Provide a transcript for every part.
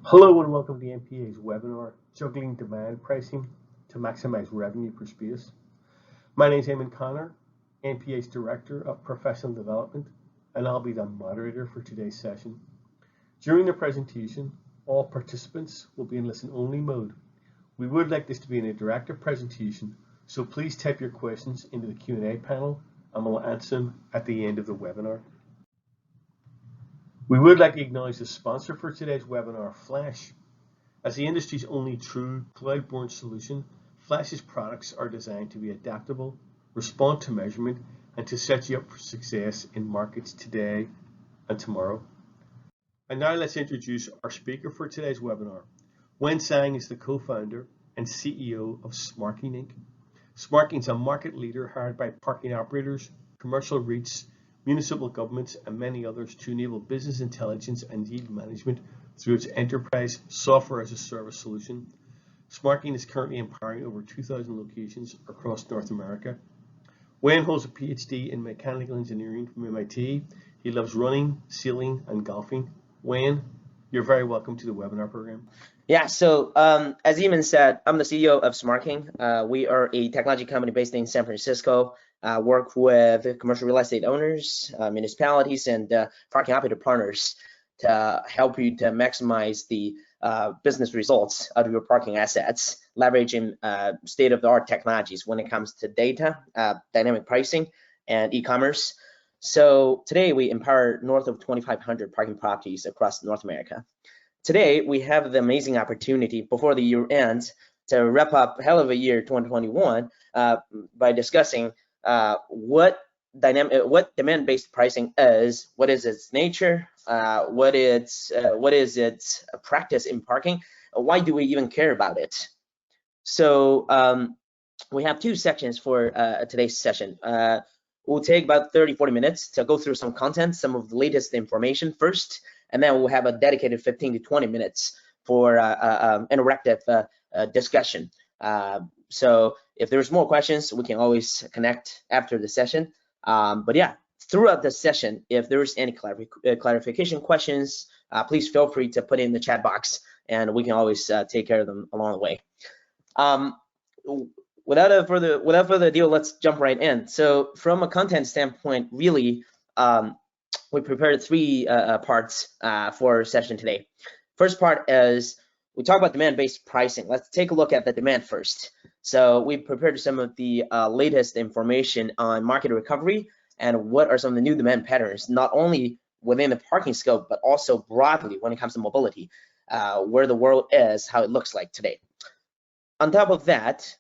Hello and welcome to the NPA's webinar, Juggling Demand Pricing to Maximize Revenue per Space. My name is Eamon Connor, NPA's Director of Professional Development, and I'll be the moderator for today's session. During the presentation, all participants will be in listen-only mode. We would like this to be an interactive presentation, so please type your questions into the Q&A panel and we'll answer them at the end of the webinar. We would like to acknowledge the sponsor for today's webinar, Flash. As the industry's only true cloud-born solution, Flash's products are designed to be adaptable, respond to measurement, and to set you up for success in markets today and tomorrow. And now let's introduce our speaker for today's webinar. Wen Sang is the co-founder and CEO of Smarking Inc. Smarking is a market leader hired by parking operators, commercial REITs, municipal governments, and many others to enable business intelligence and yield management through its enterprise software as a service solution. Smarking is currently empowering over 2,000 locations across North America. Wen holds a PhD in mechanical engineering from MIT. He loves running, sailing, and golfing. Wen, you're very welcome to the webinar program. Yeah, so as Eamon said, I'm the CEO of Smarking. We are a technology company based in San Francisco, work with commercial real estate owners, municipalities, and parking operator partners to help you to maximize the business results out of your parking assets, leveraging state-of-the-art technologies when it comes to data, dynamic pricing, and e-commerce. So today we empower north of 2,500 parking properties across North America. Today, we have the amazing opportunity before the year ends to wrap up hell of a year 2021 by discussing what demand-based pricing is, what is its nature, what is its practice in parking, why do we even care about it? So we have two sections for today's session. We'll take about 30-40 minutes to go through some content, some of the latest information first, and then we'll have a dedicated 15 to 20 minutes for interactive discussion. So if there's more questions, we can always connect after the session. But yeah, throughout the session, if there's any clarification questions, please feel free to put it in the chat box, and we can always take care of them along the way. Without further ado, let's jump right in. So from a content standpoint, really, we prepared three parts for our session today. First part is we talk about demand-based pricing. Let's take a look at the demand first. So we prepared some of the latest information on market recovery and what are some of the new demand patterns, not only within the parking scope, but also broadly when it comes to mobility, where the world is, how it looks like today. On top of that,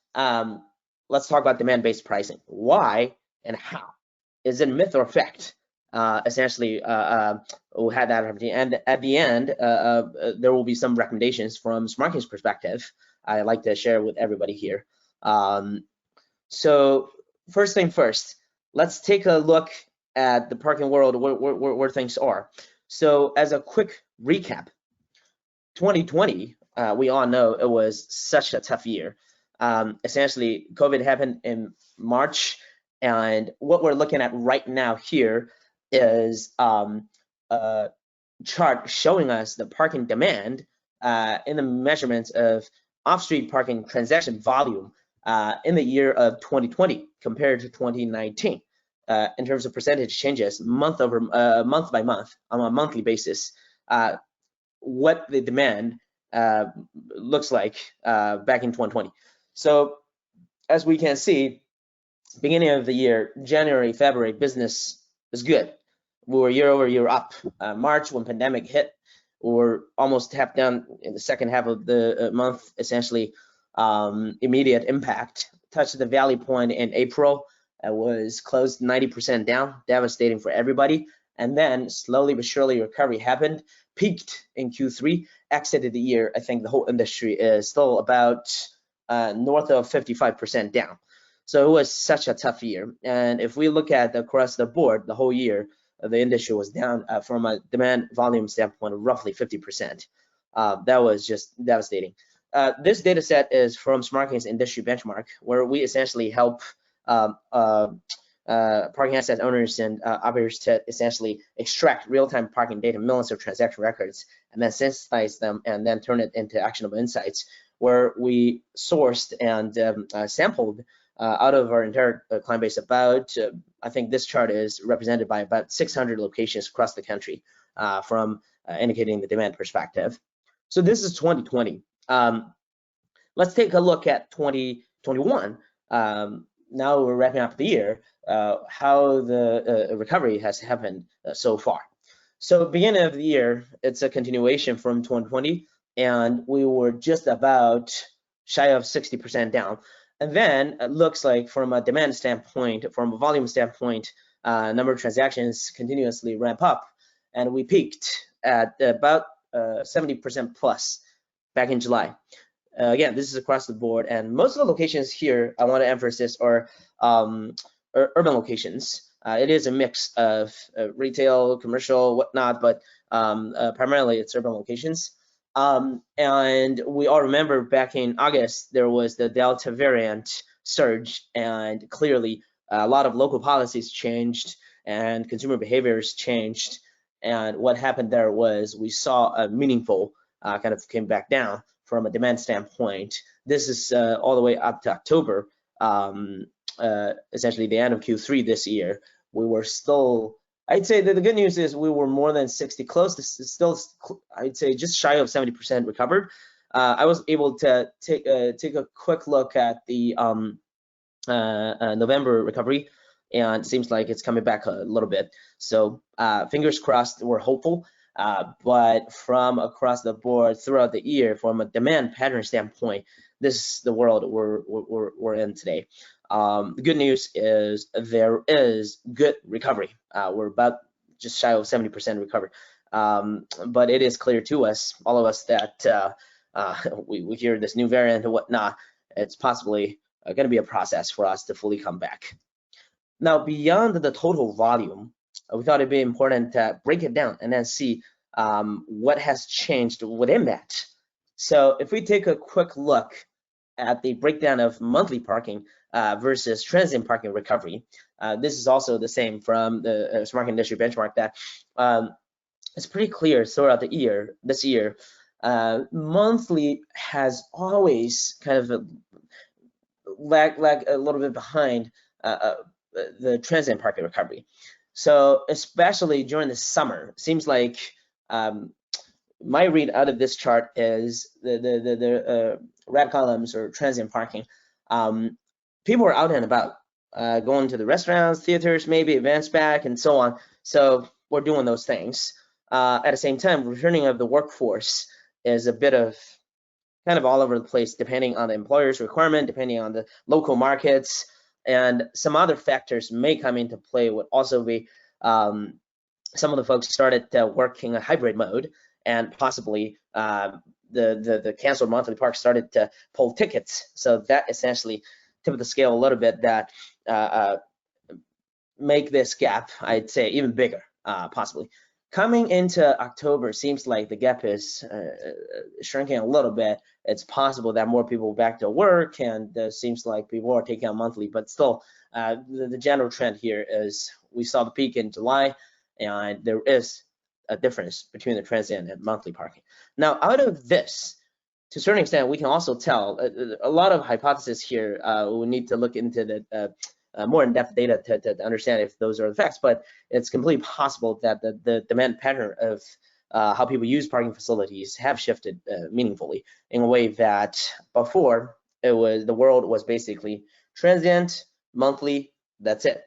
let's talk about demand-based pricing. Why and how? Is it myth or fact? Essentially, we'll have that opportunity. And at the end, there will be some recommendations from Smarking's perspective I'd like to share with everybody here. So first thing first, let's take a look at the parking world, where things are. So as a quick recap, 2020, we all know it was such a tough year. Essentially, COVID happened in March, and what we're looking at right now here is a chart showing us the parking demand in the measurements of off-street parking transaction volume in the year of 2020 compared to 2019 in terms of percentage changes month by month on a monthly basis, what the demand looks like back in 2020. So as we can see, beginning of the year, January, February, business is good. We were year over year up. March, when pandemic hit, we were almost half down in the second half of the month, essentially immediate impact. Touched the valley point in April, was closed 90% down, devastating for everybody. And then slowly but surely recovery happened, peaked in Q3, exited the year. I think the whole industry is still about north of 55% down. So it was such a tough year. And if we look at across the board, the whole year, the industry was down from a demand volume standpoint of roughly 50%. That was just devastating. This data set is from Smarking's industry benchmark, where we essentially help parking asset owners and operators to essentially extract real-time parking data, millions of transaction records, and then synthesize them and then turn it into actionable insights, where we sourced and sampled out of our entire client base about, I think this chart is represented by about 600 locations across the country from indicating the demand perspective. So this is 2020. Let's take a look at 2021. Now we're wrapping up the year, how the recovery has happened so far. So beginning of the year, it's a continuation from 2020, and we were just about shy of 60% down. And then it looks like from a demand standpoint, from a volume standpoint, number of transactions continuously ramp up, and we peaked at about 70% plus back in July. Again, this is across the board, and most of the locations here I want to emphasize are urban locations. It is a mix of retail, commercial, whatnot, but primarily it's urban locations. And we all remember back in August, there was the Delta variant surge, and clearly a lot of local policies changed and consumer behaviors changed. And what happened there was we saw a meaningful kind of came back down from a demand standpoint. This is all the way up to October, essentially the end of Q3 this year. We were still, I'd say that the good news is we were more than 60, close to still, I'd say just shy of 70% recovered. I was able to take a quick look at the November recovery, and it seems like it's coming back a little bit. So fingers crossed, we're hopeful. But from across the board throughout the year, from a demand pattern standpoint, this is the world we're in today. The good news is there is good recovery. We're about just shy of 70% recovered. But it is clear to us, all of us, that we hear this new variant and whatnot. It's possibly going to be a process for us to fully come back. Now, beyond the total volume, we thought it'd be important to break it down and then see what has changed within that. So if we take a quick look at the breakdown of monthly parking versus transient parking recovery, this is also the same from the Smarking industry benchmark, that it's pretty clear throughout the year, this year, monthly has always kind of lag a little bit behind the transient parking recovery. So especially during the summer, seems like my read out of this chart is the red columns or transient parking. People are out and about, going to the restaurants, theaters, maybe events back, and so on. So we're doing those things. At the same time, returning of the workforce is a bit of kind of all over the place, depending on the employer's requirement, depending on the local markets, and some other factors may come into play. Would also be some of the folks started working a hybrid mode, and possibly the canceled monthly parks started to pull tickets. So that essentially tip of the scale a little bit, that make this gap, I'd say, even bigger, possibly. Coming into October, seems like the gap is shrinking a little bit. It's possible that more people back to work, and seems like people are taking out monthly, but still, the general trend here is we saw the peak in July, and there is a difference between the transient and monthly parking. Now, out of this, to a certain extent, we can also tell a lot of hypotheses here. We need to look into the more in-depth data to understand if those are the facts, but it's completely possible that the demand pattern of how people use parking facilities have shifted meaningfully, in a way that before it was, the world was basically transient, monthly, that's it.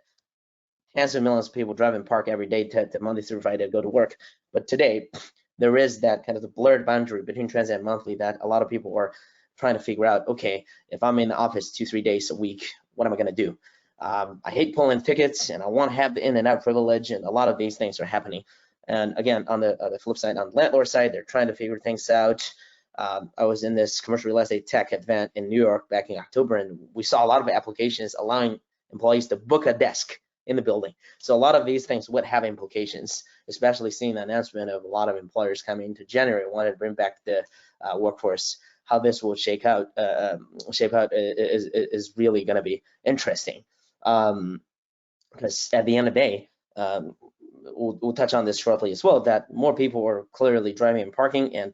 Tens of millions of people drive and park every day to Monday through Friday to go to work. But today, there is that kind of the blurred boundary between transient and monthly that a lot of people are trying to figure out. Okay, if I'm in the office 2-3 days a week, what am I going to do? I hate pulling tickets, and I want to have the in and out privilege, and a lot of these things are happening. And again, on the flip side, on the landlord side, they're trying to figure things out. I was in this commercial real estate tech event in New York back in October, and we saw a lot of applications allowing employees to book a desk in the building. So a lot of these things would have implications, especially seeing the announcement of a lot of employers coming into January wanted to bring back the workforce. How this will shape out is really going to be interesting. because at the end of the day, we'll touch on this shortly as well, that more people are clearly driving and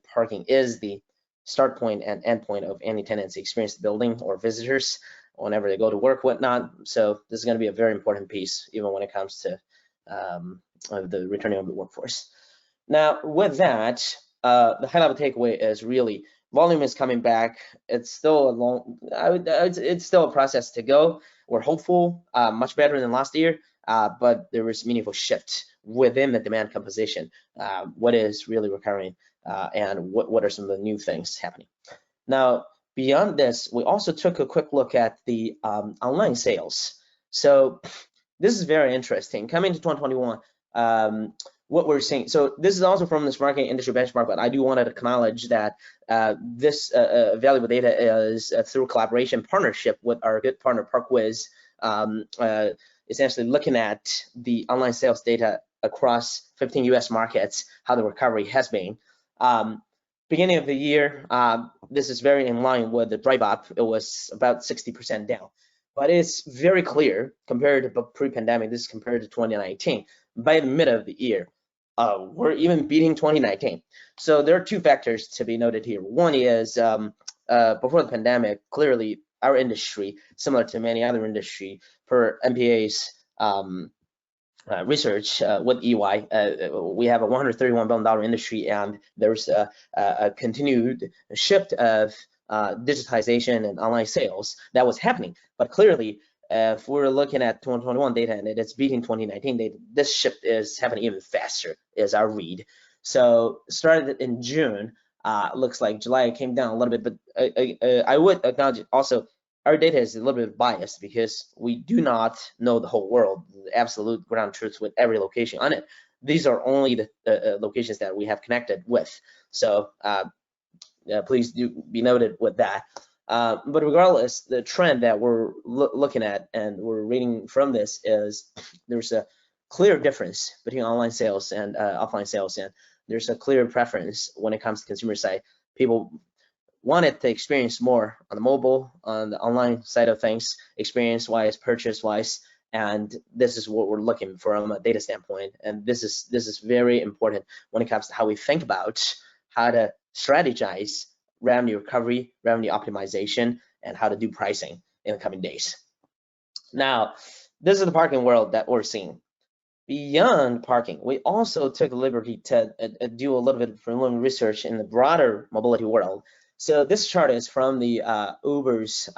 parking is the start point and end point of any tenant's experience building or visitors whenever they go to work, whatnot. So this is going to be a very important piece, even when it comes to the returning of the workforce. Now, with that, the high-level takeaway is really volume is coming back. It's still a long, it's still a process to go. We're hopeful, much better than last year, but there was meaningful shift within the demand composition. What is really recurring, and what are some of the new things happening? Now, beyond this, we also took a quick look at the online sales. So this is very interesting. Coming to 2021, what we're seeing. So this is also from the Smarking industry benchmark, but I do want to acknowledge that this valuable data is through collaboration partnership with our good partner ParkWiz, essentially looking at the online sales data across 15 US markets, how the recovery has been. Beginning of the year, this is very in line with the drive up. It was about 60% down, but it's very clear compared to pre-pandemic. This is compared to 2019. By the mid of the year, we're even beating 2019. So there are two factors to be noted here. One is before the pandemic, clearly our industry, similar to many other industry, per NPA's research with EY, we have a $131 billion industry, and there's a continued shift of digitization and online sales that was happening. But clearly, if we're looking at 2021 data and it's beating 2019 data, this shift is happening even faster, is our read. So started in June, looks like July came down a little bit, but I would acknowledge also our data is a little bit biased because we do not know the whole world, the absolute ground truth with every location on it. These are only the locations that we have connected with. So please do be noted with that. But regardless, the trend that we're looking at and we're reading from this is there's a clear difference between online sales and offline sales, and there's a clear preference when it comes to consumer side. People wanted to experience more on the mobile, on the online side of things, experience-wise, purchase-wise, and this is what we're looking from a data standpoint. And this is very important when it comes to how we think about how to strategize revenue recovery, revenue optimization, and how to do pricing in the coming days. Now, this is the parking world that we're seeing. Beyond parking, we also took the liberty to do a little bit of preliminary research in the broader mobility world. So this chart is from the Uber's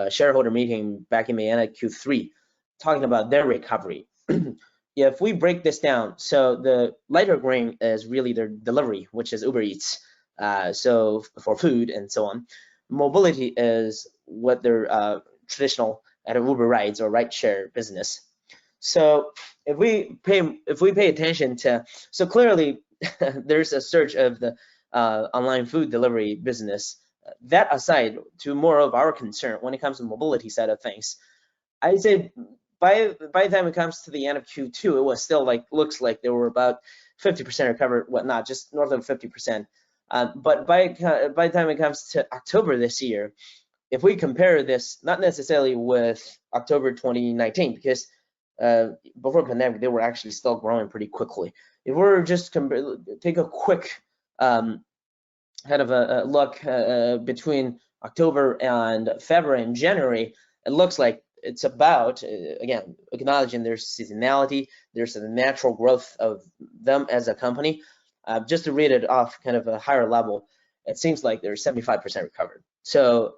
shareholder meeting back in May Q3, talking about their recovery. If we break this down, so the lighter green is really their delivery, which is Uber Eats, so for food and so on. Mobility is what their traditional Uber rides or rideshare business. So if we pay attention to, so clearly there's a surge of the online food delivery business. That aside, to more of our concern when it comes to the mobility side of things, I'd say by the time it comes to the end of Q2, it was still like, looks like they were about 50% recovered, whatnot, just north of 50%. But by the time it comes to October this year, if we compare this, not necessarily with October 2019, because before the pandemic, they were actually still growing pretty quickly. If we're just take a quick kind of a look between October and February and January, it looks like it's about, again, acknowledging there's seasonality, there's a natural growth of them as a company. Just to read it off kind of a higher level, it seems like they're 75% recovered. So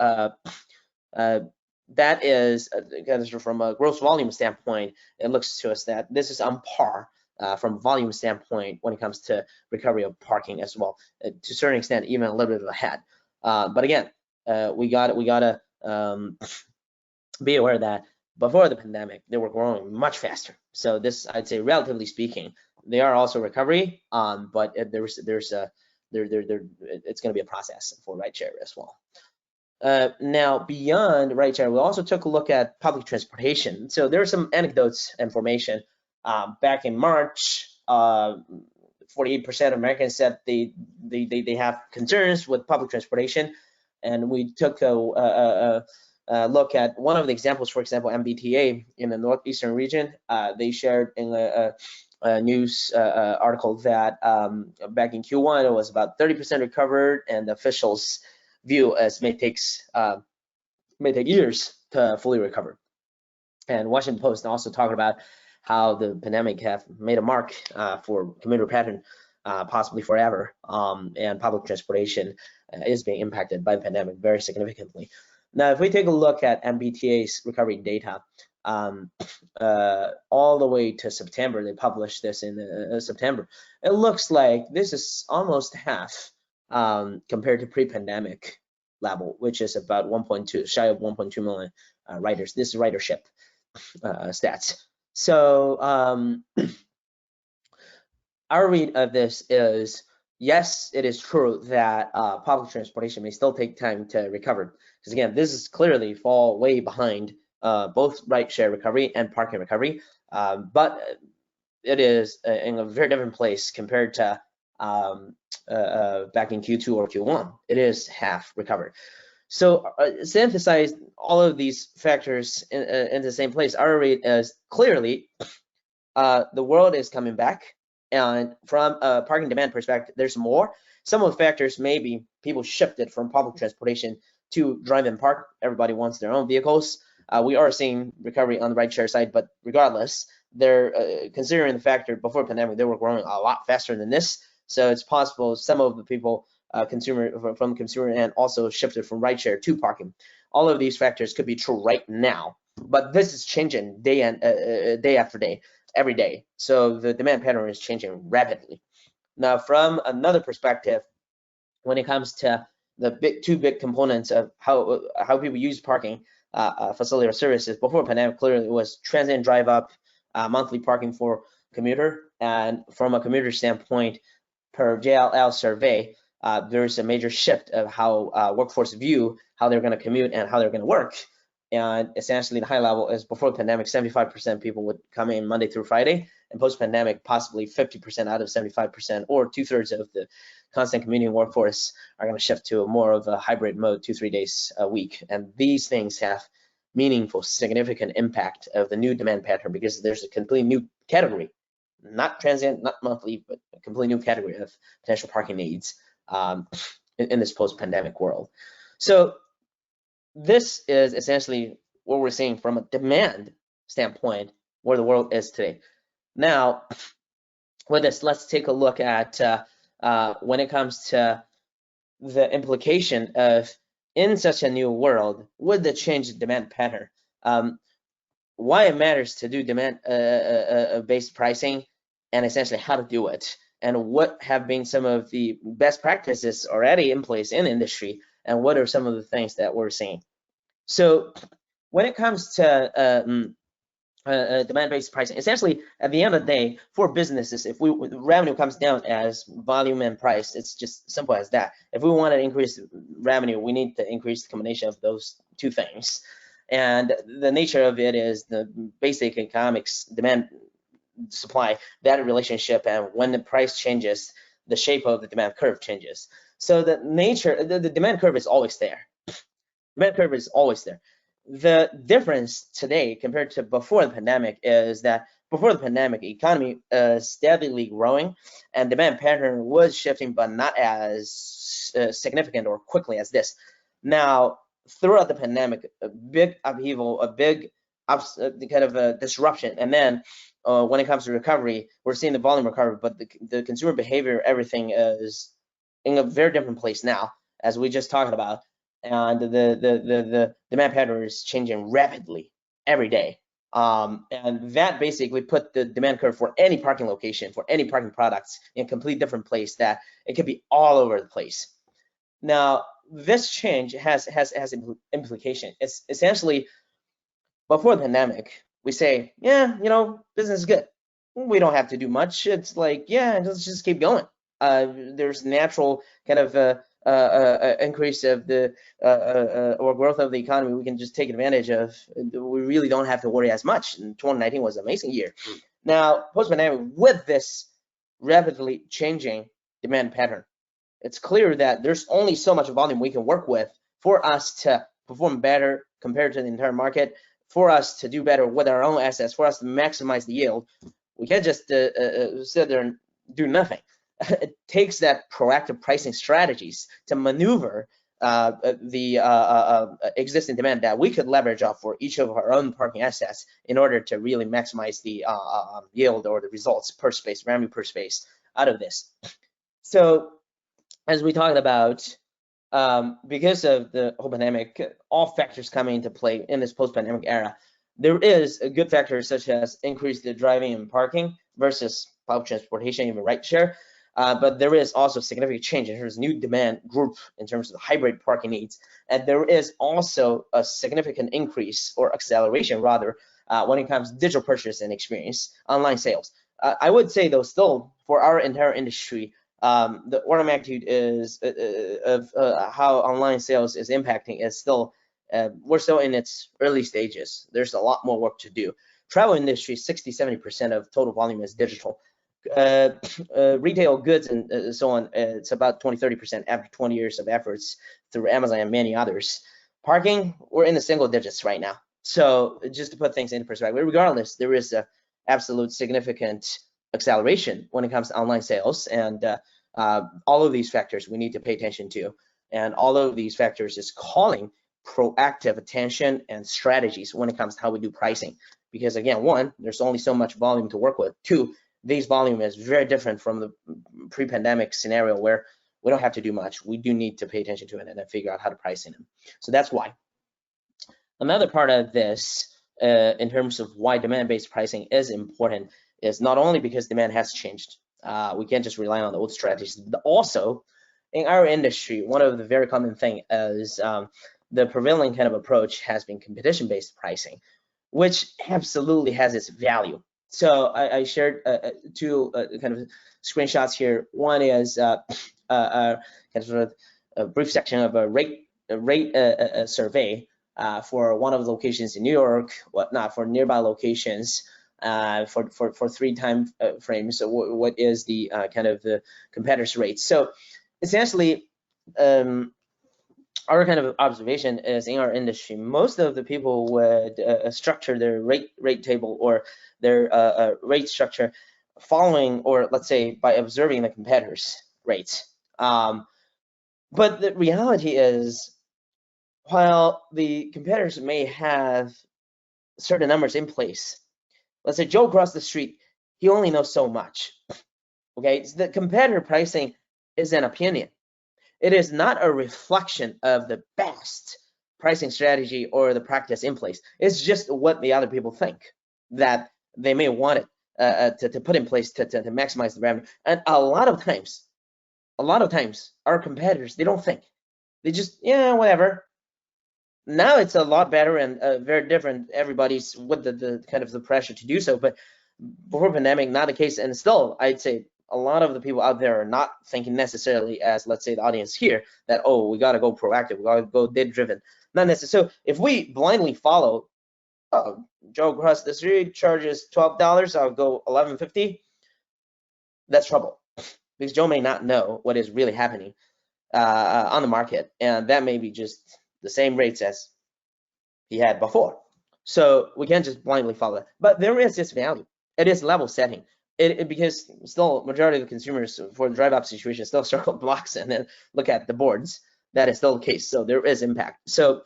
that is, from a gross volume standpoint, it looks to us that this is on par from a volume standpoint when it comes to recovery of parking as well, to a certain extent, even a little bit ahead. But again, we gotta be aware that before the pandemic, they were growing much faster. So this, I'd say, relatively speaking, they are also recovery, but it's going to be a process for rideshare as well. Now, beyond rideshare, we also took a look at public transportation. So there are some anecdotes information. Back in March, 48% of Americans said they have concerns with public transportation, and we took look at one of the examples, for example, MBTA in the northeastern region, they shared in a news article that back in Q1 it was about 30% recovered, and the officials view as may take years to fully recover. And Washington Post also talked about how the pandemic have made a mark for commuter pattern, possibly forever, and public transportation is being impacted by the pandemic very significantly. Now, if we take a look at MBTA's recovery data, all the way to September, they published this in September. It looks like this is almost half compared to pre-pandemic level, which is about 1.2, shy of 1.2 million riders. This is ridership stats. So our read of this is, yes, it is true that public transportation may still take time to recover, because again, this is clearly fall way behind both rideshare recovery and parking recovery, but it is in a very different place compared to back in Q2 or Q1. It is half recovered. So to emphasize all of these factors in the same place, our read is clearly the world is coming back, and from a parking demand perspective, there's more. Some of the factors may be people shifted from public transportation to drive and park. Everybody wants their own vehicles. We are seeing recovery on the rideshare side, but regardless, they're considering the factor before pandemic, they were growing a lot faster than this. So it's possible some of the people from consumer and also shifted from rideshare to parking. All of these factors could be true right now, but this is changing day after day, every day. So the demand pattern is changing rapidly. Now, from another perspective, when it comes to the two big components of how people use parking facility or services before pandemic, clearly it was transient drive up, monthly parking for commuter, and from a commuter standpoint, per JLL survey, there's a major shift of how workforce view how they're going to commute and how they're going to work. And essentially, the high level is before the pandemic, 75% people would come in Monday through Friday, and post-pandemic, possibly 50% out of 75%, or 2/3 of the constant commuting workforce are going to shift to more of a hybrid mode, 2-3 days a week. And these things have meaningful, significant impact of the new demand pattern, because there's a completely new category, not transient, not monthly, but a completely new category of potential parking needs in this post-pandemic world. So this is essentially what we're seeing from a demand standpoint where the world is today. Now, with this, let's take a look at when it comes to the implication of in such a new world with the changed demand pattern, why it matters to do demand based pricing, and essentially how to do it, and what have been some of the best practices already in place in the industry, and what are some of the things that we're seeing. So when it comes to demand-based pricing, essentially at the end of the day, for businesses, if revenue comes down as volume and price, it's just simple as that. If we want to increase revenue, we need to increase the combination of those two things. And the nature of it is the basic economics, demand, supply, that relationship, and when the price changes, the shape of the demand curve changes. So the nature, the demand curve is always there. Demand curve is always there. The difference today compared to before the pandemic is that before the pandemic, the economy is steadily growing, and demand pattern was shifting, but not as significant or quickly as this. Now, throughout the pandemic, a big upheaval, a big kind of a disruption, and then when it comes to recovery, we're seeing the volume recover, but the consumer behavior, everything is in a very different place now, as we just talked about. And the demand pattern is changing rapidly every day. And that basically put the demand curve for any parking location, for any parking products, in a completely different place, that it could be all over the place. Now, this change has implication. It's essentially, before the pandemic, we say, yeah, business is good. We don't have to do much. It's like, yeah, let's just keep going. There's natural kind of increase of the or growth of the economy we can just take advantage of. We really don't have to worry as much. And 2019 was an amazing year. Now, post-pandemic, with this rapidly changing demand pattern, it's clear that there's only so much volume we can work with for us to perform better compared to the entire market, for us to do better with our own assets, for us to maximize the yield, we can't just sit there and do nothing. It takes that proactive pricing strategies to maneuver the existing demand that we could leverage off for each of our own parking assets in order to really maximize the yield or the results per space, revenue per space out of this. So as we talked about, because of the whole pandemic, all factors coming into play in this post-pandemic era, there is a good factor such as increased driving and parking versus public transportation, even rideshare. But there is also significant change in terms of new demand group in terms of the hybrid parking needs. And there is also a significant increase or acceleration rather when it comes to digital purchase and experience, online sales. I would say though still for our entire industry, the order of magnitude is of how online sales is impacting is still, we're still in its early stages. There's a lot more work to do. Travel industry, 60-70% of total volume is digital. Retail goods and so on, it's about 20-30% after 20 years of efforts through Amazon and many others. Parking, we're in the single digits right now. So just to put things into perspective, regardless, there is a absolute significant acceleration when it comes to online sales, and all of these factors we need to pay attention to, and all of these factors is calling proactive attention and strategies when it comes to how we do pricing, because again, one, there's only so much volume to work with. Two, this volume is very different from the pre-pandemic scenario where we don't have to do much. We do need to pay attention to it and then figure out how to price in them. So that's why. Another part of this, in terms of why demand-based pricing is important, is not only because demand has changed. We can't just rely on the old strategies. But also, in our industry, one of the very common thing is the prevailing kind of approach has been competition-based pricing, which absolutely has its value. So I shared two kind of screenshots here. One is kind of a brief section of a rate survey for one of the locations in New York, whatnot, for nearby locations for 3 time frames. So what is the kind of the competitors' rates? So essentially, our kind of observation is in our industry, most of the people would structure their rate table or their rate structure following, or let's say by observing the competitors' rates. But the reality is, while the competitors may have certain numbers in place, let's say Joe across the street, he only knows so much. Okay, so the competitor pricing is an opinion. It is not a reflection of the best pricing strategy or the practice in place. It's just what the other people think that they may want it to put in place to maximize the revenue. And a lot of times, our competitors, they don't think. They just, yeah, whatever. Now it's a lot better and very different. Everybody's with the kind of the pressure to do so. But before pandemic, not the case. And still, I'd say a lot of the people out there are not thinking necessarily as, let's say, the audience here, that, oh, we got to go proactive, we got to go data-driven. Not necessarily. So if we blindly follow, oh, Joe across the street charges $12, I'll go $11.50, that's trouble. Because Joe may not know what is really happening on the market, and that may be just the same rates as he had before. So we can't just blindly follow that. But there is this value. It is level setting. Because still majority of the consumers for the drive-up situation still circle blocks and then look at the boards. That is still the case. So there is impact. So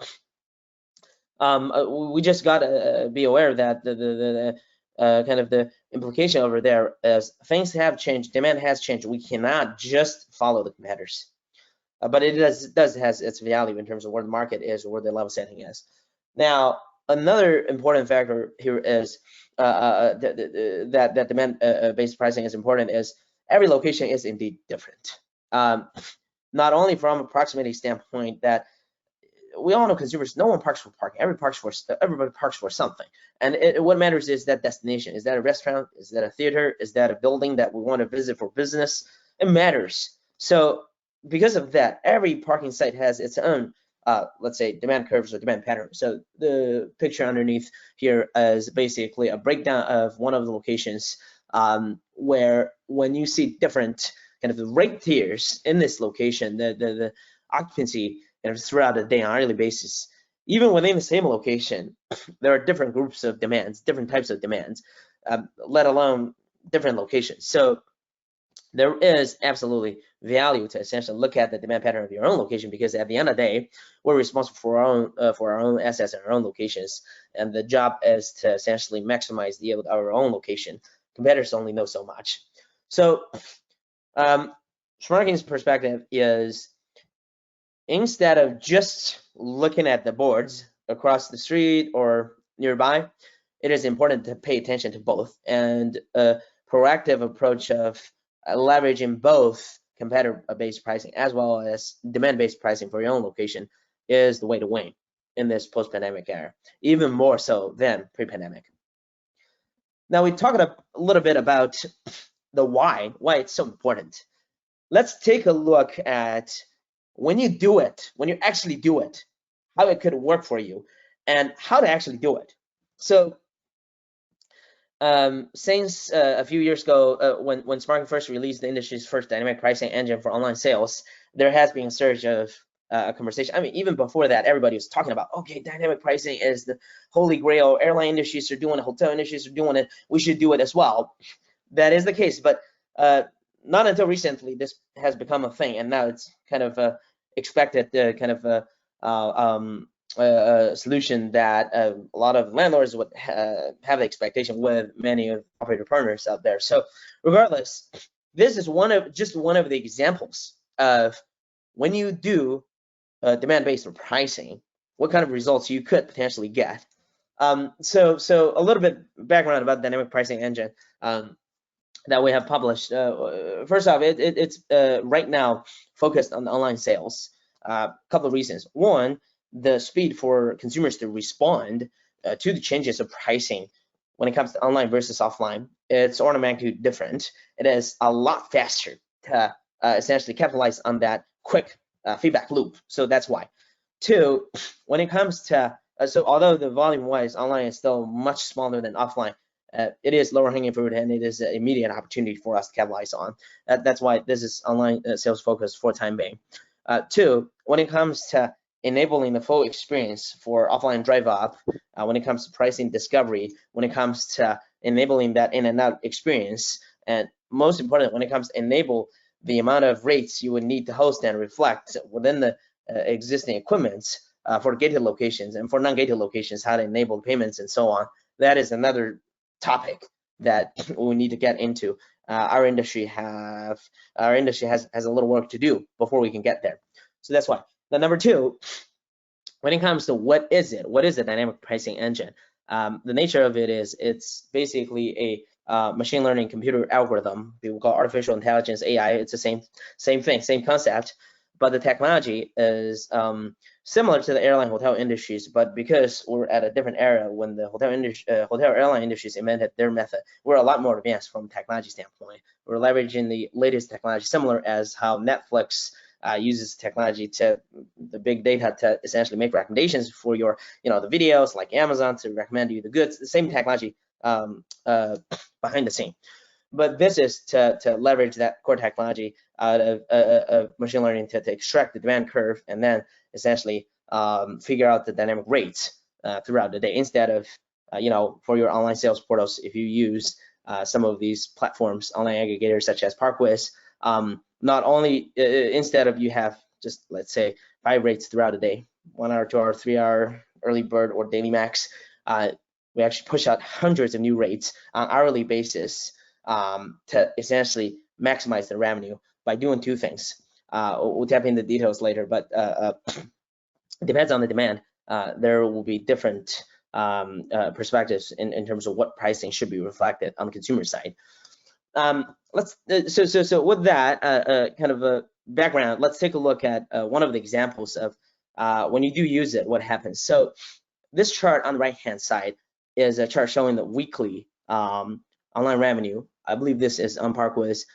we just got to be aware that the kind of the implication over there is things have changed, demand has changed. We cannot just follow the competitors. But it does has its value in terms of where the market is or where the level setting is. Now, another important factor here is that demand-based pricing is important is every location is indeed different. Not only from a proximity standpoint that we all know consumers, no one parks for parking. Everybody parks for something. And what matters is that destination. Is that a restaurant? Is that a theater? Is that a building that we want to visit for business? It matters. So because of that, every parking site has its own let's say demand curves or demand pattern. So the picture underneath here is basically a breakdown of one of the locations where when you see different kind of the rate tiers in this location, the occupancy throughout the day on a daily basis even within the same location, there are different groups of demands, different types of demands, let alone different locations. So there is absolutely value to essentially look at the demand pattern of your own location, because at the end of the day, we're responsible for our own assets and our own locations, and the job is to essentially maximize the yield of our own location. Competitors only know so much. So Smarking's perspective is, instead of just looking at the boards across the street or nearby, it is important to pay attention to both, and a proactive approach of leveraging both competitor-based pricing as well as demand-based pricing for your own location is the way to win in this post-pandemic era, even more so than pre-pandemic. Now we talked a little bit about the why it's so important. Let's take a look at when you do it, when you actually do it, how it could work for you and how to actually do it. So since a few years ago, when Smarking first released the industry's first dynamic pricing engine for online sales, there has been a surge of conversation. I mean, even before that, everybody was talking about, okay, dynamic pricing is the holy grail. Airline industries are doing it, hotel industries are doing it. We should do it as well. That is the case, but not until recently this has become a thing, and now it's kind of expected kind of a solution that a lot of landlords would have the expectation with many of operator partners out there. So regardless, this is just one of the examples of when you do demand-based pricing, what kind of results you could potentially get. So a little bit background about dynamic pricing engine that we have published. First off, it's right now focused on online sales. A couple of reasons. One, the speed for consumers to respond to the changes of pricing when it comes to online versus offline, it's order of magnitude different. It is a lot faster to essentially capitalize on that quick feedback loop. So that's why. Two, when it comes to, so although the volume-wise, online is still much smaller than offline, it is lower hanging fruit, and it is an immediate opportunity for us to capitalize on. That's why this is online sales focus for time being. Two, when it comes to enabling the full experience for offline drive up, when it comes to pricing discovery, when it comes to enabling that in and out experience, and most important, when it comes to enable the amount of rates you would need to host and reflect within the existing equipment for gated locations, and for non-gated locations, how to enable payments and so on. That is another topic that we need to get into. Our industry has a little work to do before we can get there. So that's why. Now, number two, when it comes to what is a dynamic pricing engine? The nature of it is it's basically a machine learning computer algorithm. People call artificial intelligence, AI. It's the same thing, same concept, but the technology is similar to the airline hotel industries, but because we're at a different era when the hotel airline industries invented their method, we're a lot more advanced from a technology standpoint. We're leveraging the latest technology, similar as how Netflix uses technology to the big data to essentially make recommendations for your, the videos, like Amazon to recommend you the goods. The same technology behind the scene. But this is to leverage that core technology out of machine learning to extract the demand curve and then essentially figure out the dynamic rates throughout the day, instead of, for your online sales portals, if you use some of these platforms, online aggregators such as Parkwiz, not only instead of you have just, let's say, 5 rates throughout the day, 1 hour, 2 hour, 3 hour, early bird, or daily max, we actually push out hundreds of new rates on hourly basis to essentially maximize the revenue by doing 2 things. We'll tap into the details later, but it depends on the demand. There will be different perspectives in terms of what pricing should be reflected on the consumer side. So with that kind of a background, let's take a look at one of the examples of when you do use it, what happens. So this chart on the right-hand side is a chart showing the weekly online revenue. I believe this is on Parkwiz,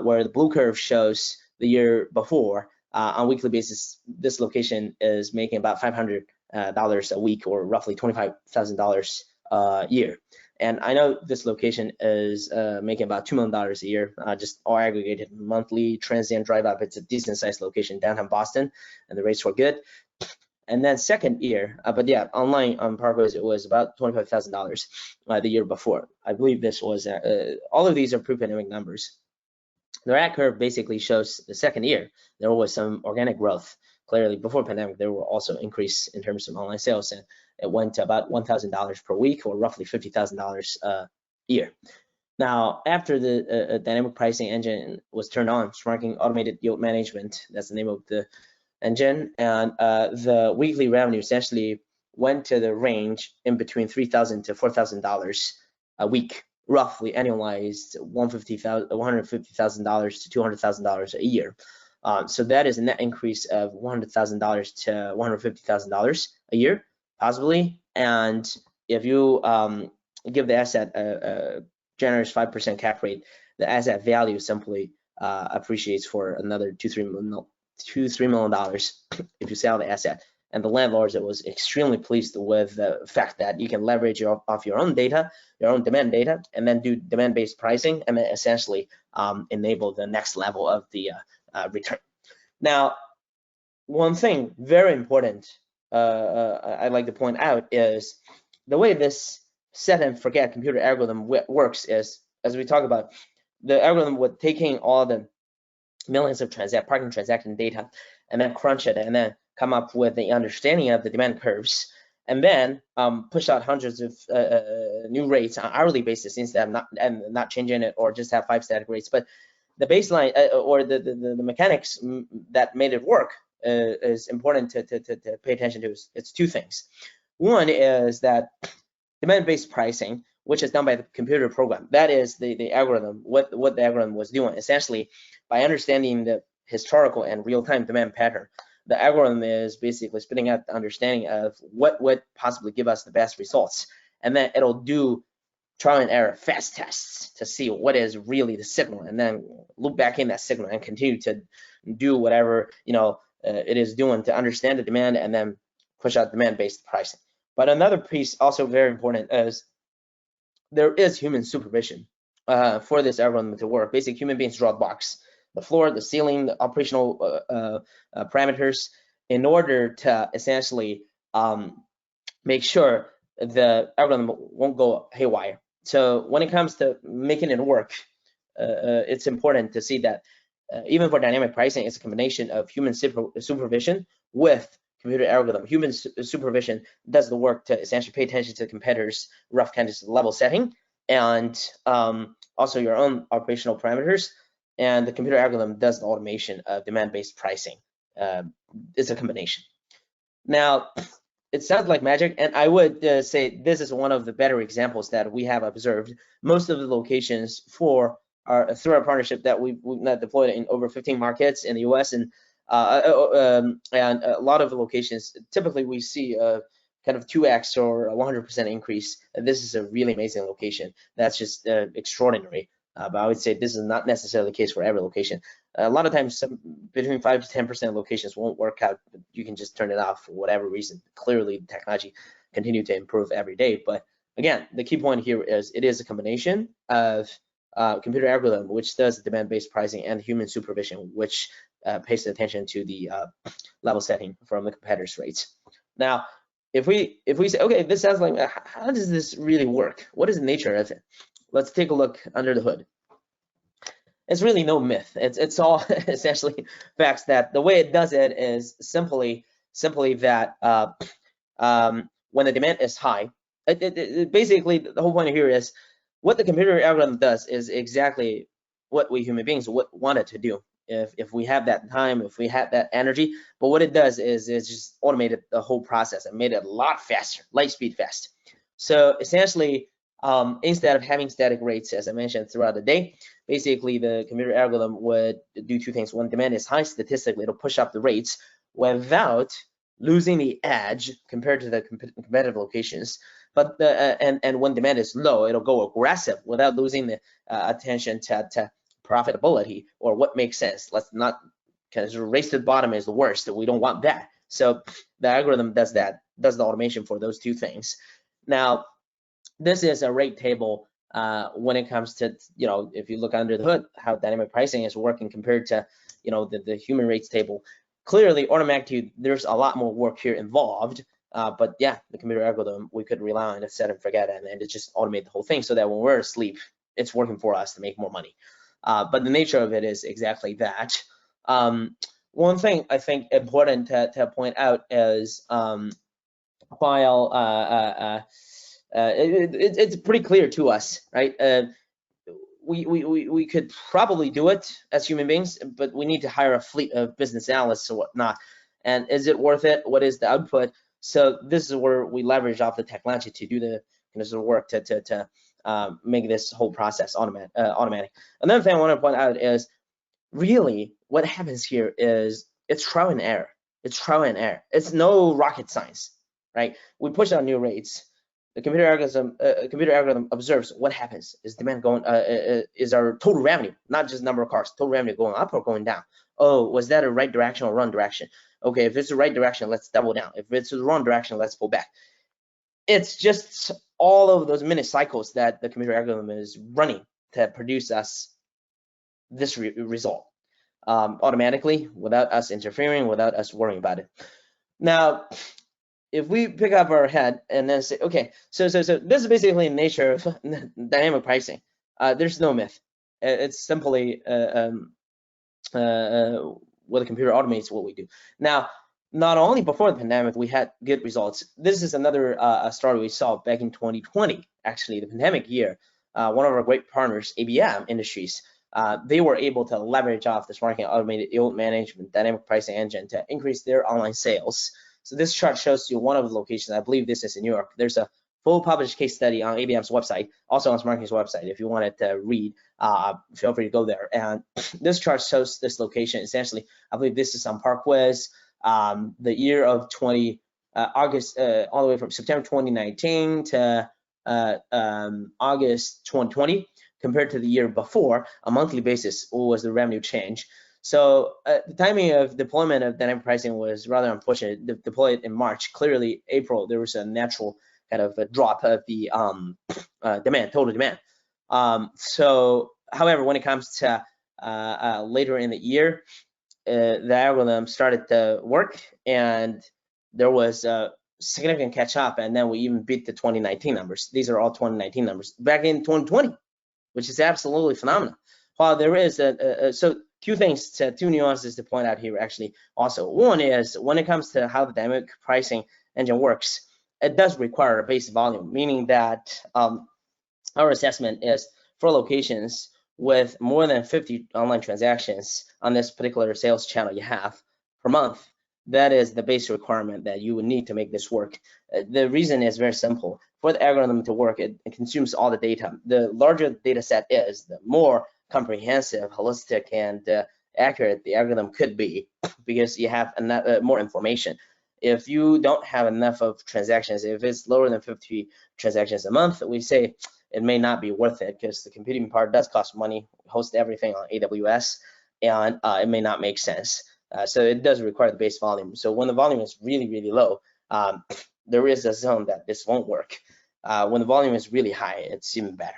where the blue curve shows the year before. On a weekly basis, this location is making about $500 a week, or roughly $25,000 a year. And I know this location is making about $2 million a year, just all aggregated monthly transient drive up. It's a decent sized location downtown Boston, and the rates were good. And then second year, but yeah, online on Parkways, it was about $25,000 the year before. I believe this was, all of these are pre-pandemic numbers. The rat curve basically shows the second year, there was some organic growth. Clearly, before pandemic, there were also increase in terms of online sales, and it went to about $1,000 per week, or roughly $50,000 a year. Now, after the dynamic pricing engine was turned on, Smarking automated yield management, that's the name of the engine, and the weekly revenue essentially went to the range in between $3,000 to $4,000 a week, roughly annualized $150,000 to $200,000 a year. So that is a net increase of $100,000 to $150,000 a year, possibly. And if you give the asset a generous 5% cap rate, the asset value simply appreciates for another $2-3 million if you sell the asset. And the landlords was extremely pleased with the fact that you can leverage off your own data, your own demand data, and then do demand-based pricing, and then essentially enable the next level of the return. Now, one thing very important I'd like to point out is the way this set and forget computer algorithm works is, as we talk about, the algorithm would taking all the millions of parking transaction data and then crunch it and then come up with the understanding of the demand curves, and then push out hundreds of new rates on hourly basis instead of not changing it, or just have 5 static rates. But the baseline or the mechanics that made it work is important to pay attention to. It's 2 things. One is that demand-based pricing, which is done by the computer program. That is the algorithm, what the algorithm was doing. Essentially, by understanding the historical and real-time demand pattern, the algorithm is basically spitting out the understanding of what would possibly give us the best results. And then it'll do trial and error fast tests to see what is really the signal, and then loop back in that signal and continue to do whatever it is doing to understand the demand, and then push out demand-based pricing. But another piece also very important is there is human supervision for this algorithm to work. Basically, human beings draw the box, the floor, the ceiling, the operational parameters, in order to essentially make sure the algorithm won't go haywire. So when it comes to making it work, it's important to see that even for dynamic pricing, it's a combination of human supervision with computer algorithm. Human supervision does the work to essentially pay attention to competitors' rough candidates level setting, and also your own operational parameters. And the computer algorithm does the automation of demand-based pricing. It's a combination. Now, it sounds like magic, and I would say this is one of the better examples that we have observed. Most of the locations through our partnership that we've deployed in over 15 markets in the US, and a lot of the locations, typically we see a kind of 2x or a 100% increase. This is a really amazing location. That's just extraordinary. But I would say this is not necessarily the case for every location. A lot of times, between 5 to 10% of locations won't work out. But you can just turn it off for whatever reason. Clearly, the technology continue to improve every day. But again, the key point here is it is a combination of computer algorithm, which does demand-based pricing, and human supervision, which pays attention to the level setting from the competitors' rates. Now, if we say, okay, this sounds like, how does this really work? What is the nature of it? Let's take a look under the hood. It's really no myth. It's all essentially facts. That the way it does it is simply that when the demand is high, basically the whole point here is what the computer algorithm does is exactly what we human beings want it to do. If we have that time, if we have that energy, but what it does is it's just automated the whole process and made it a lot faster, light speed fast. So essentially, instead of having static rates, as I mentioned, throughout the day, basically the computer algorithm would do 2 things. When demand is high, statistically, it'll push up the rates without losing the edge compared to the competitive locations. But and when demand is low, it'll go aggressive without losing the attention to profitability or what makes sense. Let's not, because race to the bottom is the worst. We don't want that. So the algorithm does that, does the automation for those 2 things. Now, this is a rate table when it comes to, if you look under the hood, how dynamic pricing is working compared to, the human rates table. clearly, automatically, there's a lot more work here involved. But yeah, the computer algorithm, we could rely on it, set and forget, and it just automate the whole thing so that when we're asleep, it's working for us to make more money. But the nature of it is exactly that. One thing I think important to point out is while it's pretty clear to us, right? We could probably do it as human beings, but we need to hire a fleet of business analysts or whatnot. And is it worth it? What is the output? So this is where we leverage off the technology to do the sort of work to make this whole process automatic. Another thing I want to point out is really what happens here is it's trial and error. It's trial and error. It's no rocket science, right? We push out new rates. The computer algorithm observes what happens. Is demand going? Is our total revenue, not just number of cars, total revenue going up or going down? Oh, was that a right direction or wrong direction? Okay, if it's the right direction, let's double down. If it's the wrong direction, let's pull back. It's just all of those minute cycles that the computer algorithm is running to produce us this result automatically, without us interfering, without us worrying about it. Now, if we pick up our head and then say, okay, so this is basically the nature of dynamic pricing. There's no myth. It's simply what the computer automates what we do. Now, not only before the pandemic, we had good results. This is another story we saw back in 2020, actually, the pandemic year. One of our great partners, ABM Industries, they were able to leverage off the Smarking automated yield management dynamic pricing engine to increase their online sales. So this chart shows you one of the locations. I believe this is in New York. There's a full published case study on ABM's website, also on Smarking's website. If you wanted to read, feel free to go there. And this chart shows this location. Essentially, I believe this is on Parkwest, the year of August, all the way from September 2019 to August 2020, compared to the year before, a monthly basis. What was the revenue change? So the timing of deployment of dynamic pricing was rather unfortunate. Deployed in March. Clearly, April, there was a natural kind of a drop of the demand, total demand. So, however, when it comes to later in the year, the algorithm started to work, and there was a significant catch up, and then we even beat the 2019 numbers. These are all 2019 numbers back in 2020, which is absolutely phenomenal. While there is so two nuances to point out here actually also. One is when it comes to how the dynamic pricing engine works, it does require a base volume, meaning that our assessment is for locations with more than 50 online transactions on this particular sales channel you have per month, that is the base requirement that you would need to make this work. The reason is very simple. For the algorithm to work, it consumes all the data. The larger the data set is, the more comprehensive, holistic, and accurate the algorithm could be, because you have enough, more information. If you don't have enough of transactions, if it's lower than 50 transactions a month, we say it may not be worth it, because the computing part does cost money, host everything on AWS, and it may not make sense. So it does require the base volume. So when the volume is really, really low, there is a zone that this won't work. When the volume is really high, it's even better.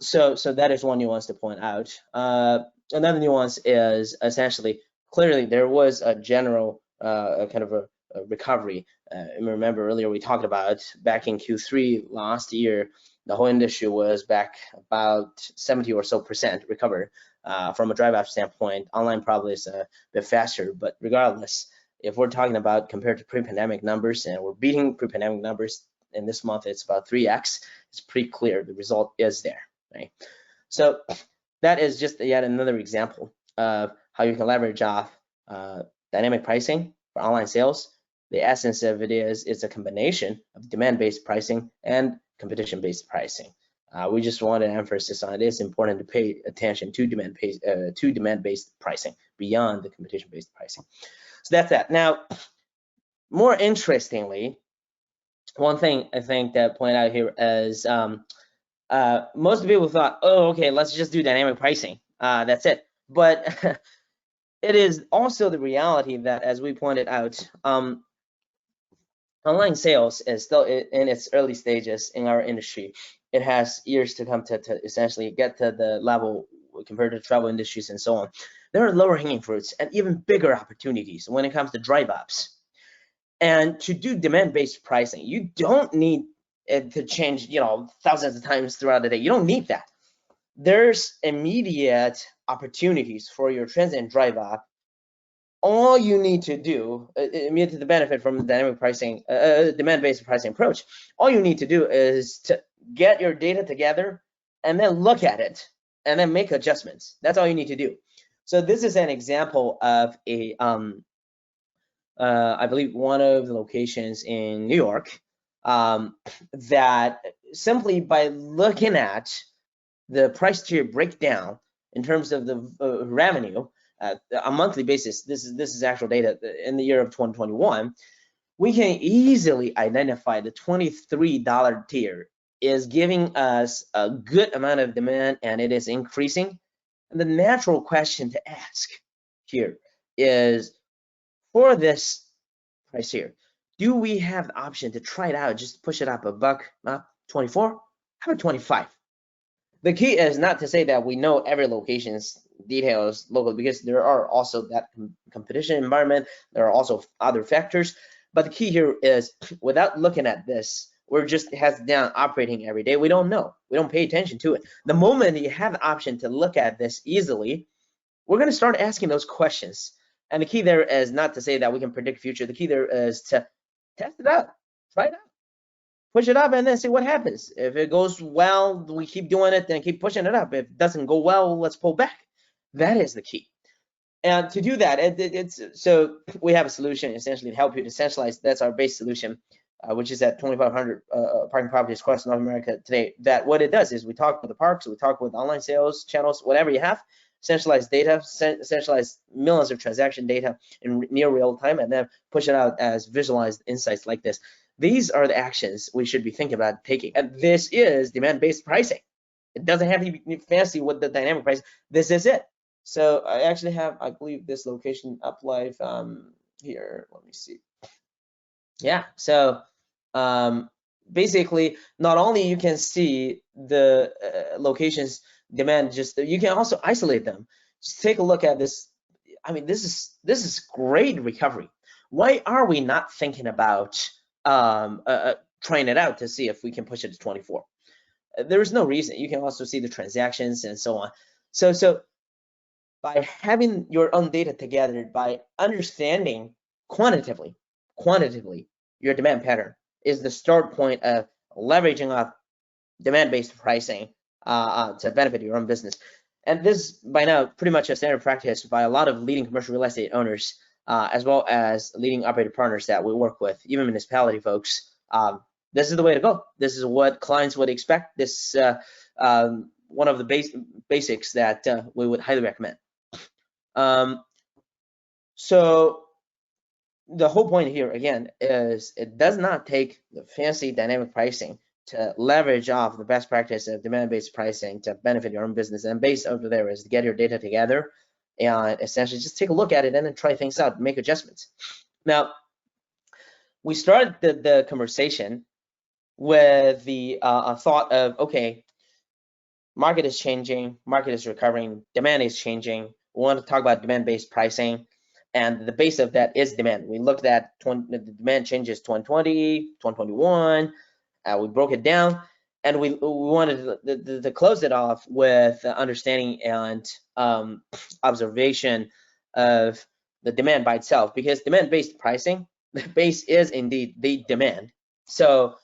So that is one nuance to point out. Another nuance is essentially, clearly there was a general kind of a recovery. Remember earlier we talked about back in Q3 last year, the whole industry was back about 70% or so recovered. From a drive-out standpoint, online probably is a bit faster, but regardless, if we're talking about compared to pre-pandemic numbers, and we're beating pre-pandemic numbers in this month, it's about 3x. It's pretty clear the result is there, right? So that is just yet another example of how you can leverage off dynamic pricing for online sales. The essence of it is it's a combination of demand-based pricing and competition-based pricing. We just want to emphasize on it is important to pay attention to demand-based pricing beyond the competition-based pricing. So that's that. Now, more interestingly, one thing I think that point out here is most people thought, oh, okay, let's just do dynamic pricing. That's it. But it is also the reality that, as we pointed out, online sales is still in its early stages in our industry. It has years to come to essentially get to the level compared to travel industries and so on. There are lower hanging fruits and even bigger opportunities when it comes to drive ups. And to do demand-based pricing, you don't need it to change, thousands of times throughout the day. You don't need that. There's immediate opportunities for your transient drive up. All you need to do, immediate to the benefit from the dynamic pricing, demand-based pricing approach, all you need to do is to get your data together and then look at it and then make adjustments. That's all you need to do. So this is an example of a I believe one of the locations in New York that simply by looking at the price tier breakdown in terms of the revenue on a monthly basis, this is actual data in the year of 2021, we can easily identify the $23 tier is giving us a good amount of demand and it is increasing. And the natural question to ask here is, for this price here, do we have the option to try it out, just push it up a buck, up 24, how about 25? The key is not to say that we know every location's details locally, because there are also that competition environment, there are also other factors, but the key here is, without looking at this, we're just heads down operating every day. We don't know, we don't pay attention to it. The moment you have the option to look at this easily, we're going to start asking those questions. And the key there is not to say that we can predict future. The key there is to test it out, try it out, push it up, and then see what happens. If it goes well, we keep doing it, then keep pushing it up. If it doesn't go well, let's pull back. That is the key. And to do that, so we have a solution essentially to help you to centralize. That's our base solution, which is at 2,500 parking properties across North America today. That what it does is we talk with the parks, we talk with online sales channels, whatever you have, centralized data, centralized millions of transaction data in near real time, and then push it out as visualized insights like this. These are the actions we should be thinking about taking. And this is demand-based pricing. It doesn't have to be fancy with the dynamic price. This is it. So I actually have, I believe, this location up live here. Let me see. Yeah, so basically, not only you can see the locations demand, just you can also isolate them. Just take a look at this. I mean, this is great recovery. Why are we not thinking about trying it out to see if we can push it to 24? There is no reason. You can also see the transactions and so on. So by having your own data together, by understanding quantitatively your demand pattern is the start point of leveraging off demand-based pricing to benefit your own business. And this, by now, pretty much a standard practice by a lot of leading commercial real estate owners, as well as leading operator partners that we work with, even municipality folks. This is the way to go. This is what clients would expect. This one of the basics that we would highly recommend. So the whole point here, again, is it does not take the fancy dynamic pricing to leverage off the best practice of demand-based pricing to benefit your own business. And based over there is to get your data together and essentially just take a look at it and then try things out, make adjustments. Now, we started the conversation with the thought of, okay, market is changing, market is recovering, demand is changing. We want to talk about demand-based pricing, and the base of that is demand. We looked at the demand changes 2020, 2021. We broke it down, and we wanted to close it off with understanding and observation of the demand by itself, because demand-based pricing, the base is indeed the demand. So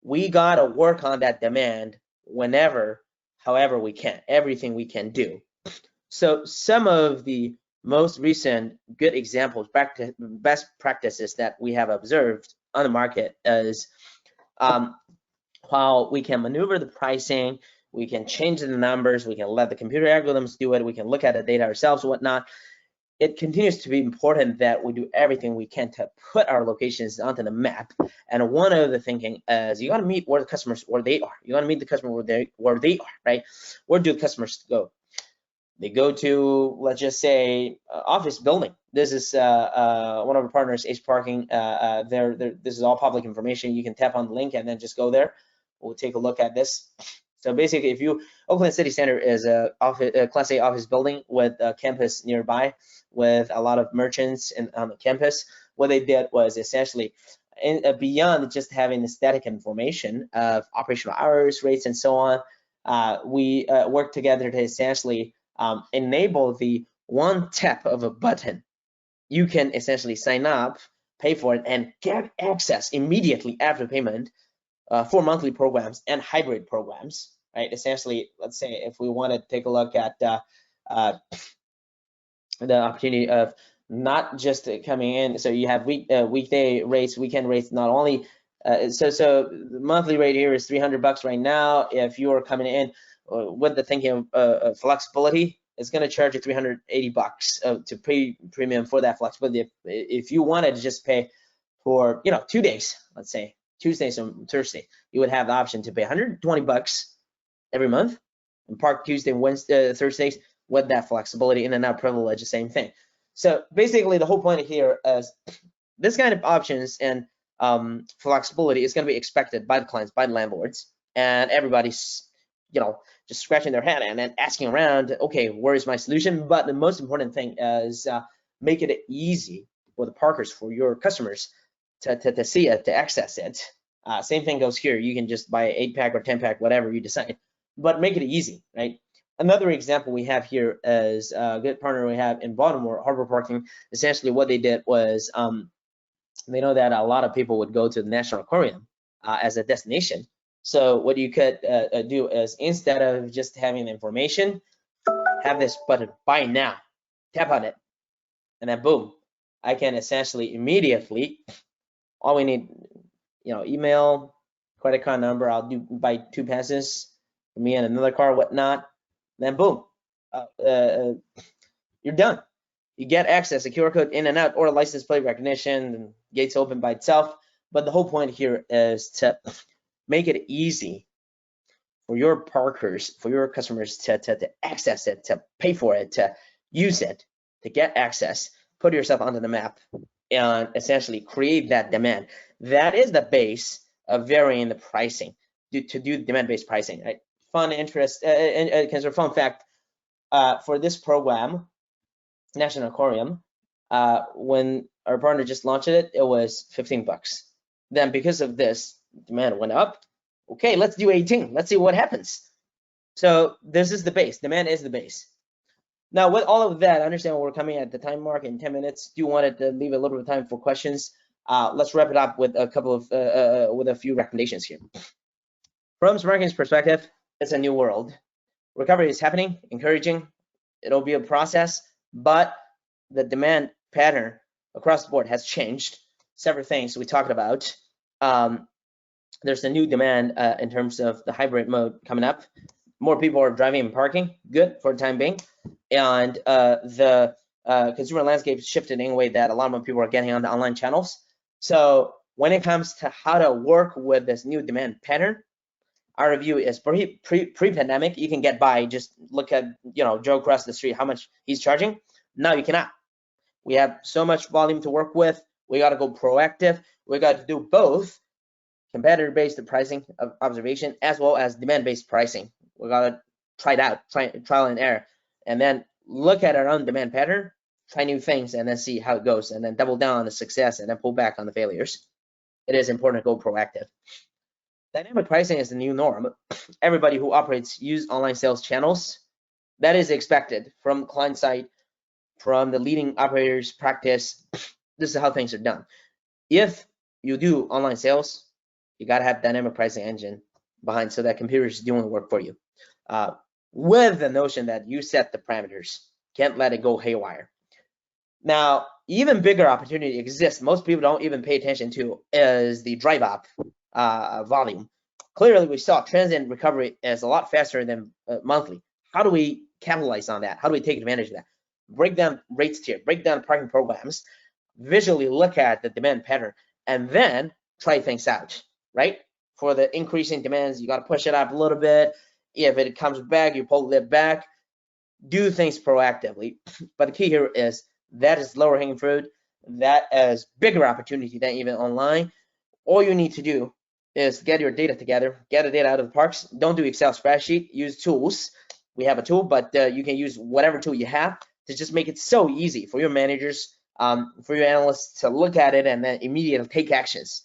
we got to work on that demand whenever, however we can, everything we can do. So some of the most recent good examples, best practices that we have observed on the market is while we can maneuver the pricing, we can change the numbers, we can let the computer algorithms do it, we can look at the data ourselves and whatnot. It continues to be important that we do everything we can to put our locations onto the map. And one of the thinking is you got to meet where the customers, where they are. You got to meet the customer where they are, right? Where do the customers go? They go to, let's just say, office building. This is one of our partners, Smarking. This is all public information. You can tap on the link and then just go there. We'll take a look at this. So basically, if you, Oakland City Center is a Class A office building with a campus nearby, with a lot of merchants on the campus. What they did was essentially, beyond just having the static information of operational hours, rates, and so on, we worked together to essentially enable the one tap of a button. You can essentially sign up, pay for it, and get access immediately after payment for monthly programs and hybrid programs, right? Essentially, let's say if we want to take a look at the opportunity of not just coming in, so you have weekday rates, weekend rates, not only, so the monthly rate here is $300 right now. If you are coming in with the thinking of flexibility, it's going to charge you $380 to pay premium for that flexibility. If you wanted to just pay for 2 days, let's say Tuesdays and Thursday, you would have the option to pay $120 every month and park Tuesday, Wednesday, Thursdays with that flexibility, in and out privilege, the same thing. So basically, the whole point here is this kind of options and flexibility is going to be expected by the clients, by the landlords, and everybody's just scratching their head and then asking around, okay, where is my solution? But the most important thing is make it easy for the parkers, for your customers to see it, to access it. Same thing goes here. You can just buy an 8-pack or 10-pack, whatever you decide, but make it easy, right? Another example we have here is a good partner we have in Baltimore, Harbor Parking. Essentially, what they did was they know that a lot of people would go to the National Aquarium as a destination. So what you could do is, instead of just having the information, have this button, buy now, tap on it, and then boom, I can essentially immediately, all we need, email, credit card number, I'll buy 2 passes for me and another car, whatnot, then boom, you're done. You get access, a QR code in and out, or license plate recognition, and gates open by itself. But the whole point here is to make it easy for your parkers, for your customers to access it, to pay for it, to use it, to get access, put yourself onto the map, and essentially create that demand. That is the base of varying the pricing, to do demand-based pricing, right? Fun interest, and fun fact, for this program, National Aquarium, when our partner just launched it, it was $15. Then because of this, demand went up. Okay, let's do 18. Let's see what happens. So this is the base. Demand is the base. Now, with all of that, I understand we're coming at the time mark in 10 minutes. Do want to leave a little bit of time for questions. Let's wrap it up with a couple of with a few recommendations here. From Smarking's perspective, it's a new world. Recovery is happening, encouraging. It'll be a process, but the demand pattern across the board has changed. Several things we talked about. There's a new demand in terms of the hybrid mode coming up. More people are driving and parking, good for the time being. And the consumer landscape shifted in a way that a lot more people are getting on the online channels. So when it comes to how to work with this new demand pattern, our review is pre-pandemic, you can get by, just look at Joe across the street, how much he's charging. Now you cannot. We have so much volume to work with. We got to go proactive. We got to do both competitor-based pricing of observation as well as demand-based pricing. We got to try it out, trial and error, and then look at our own demand pattern, try new things, and then see how it goes, and then double down on the success and then pull back on the failures. It is important to go proactive. Dynamic pricing is the new norm. Everybody who operates use online sales channels. That is expected from client side, from the leading operators practice. This is how things are done. If you do online sales, you got to have dynamic pricing engine behind, so that computer is doing the work for you. With the notion that you set the parameters, can't let it go haywire. Now, even bigger opportunity exists. Most people don't even pay attention to is the drive up volume. Clearly, we saw transient recovery is a lot faster than monthly. How do we capitalize on that? How do we take advantage of that? Break down rates tier, break down parking programs, visually look at the demand pattern, and then try things out, right? For the increasing demands, you got to push it up a little bit. If it comes back, you pull it back. Do things proactively. But the key here is that is lower hanging fruit. That is bigger opportunity than even online. All you need to do is get your data together, get the data out of the parks. Don't do Excel spreadsheet, use tools. We have a tool, but you can use whatever tool you have to just make it so easy for your managers, for your analysts to look at it and then immediately take actions.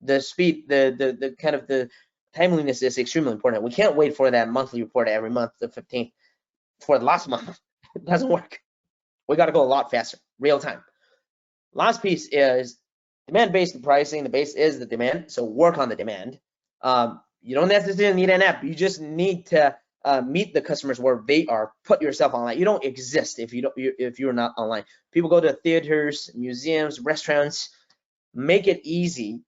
The speed, the kind of the timeliness is extremely important. We can't wait for that monthly report every month, the 15th, for the last month. It doesn't work. We got to go a lot faster, real time. Last piece is demand-based pricing. The base is the demand, so work on the demand. You don't necessarily need an app. You just need to meet the customers where they are. Put yourself online. You don't exist if you're not online. People go to theaters, museums, restaurants. Make it easy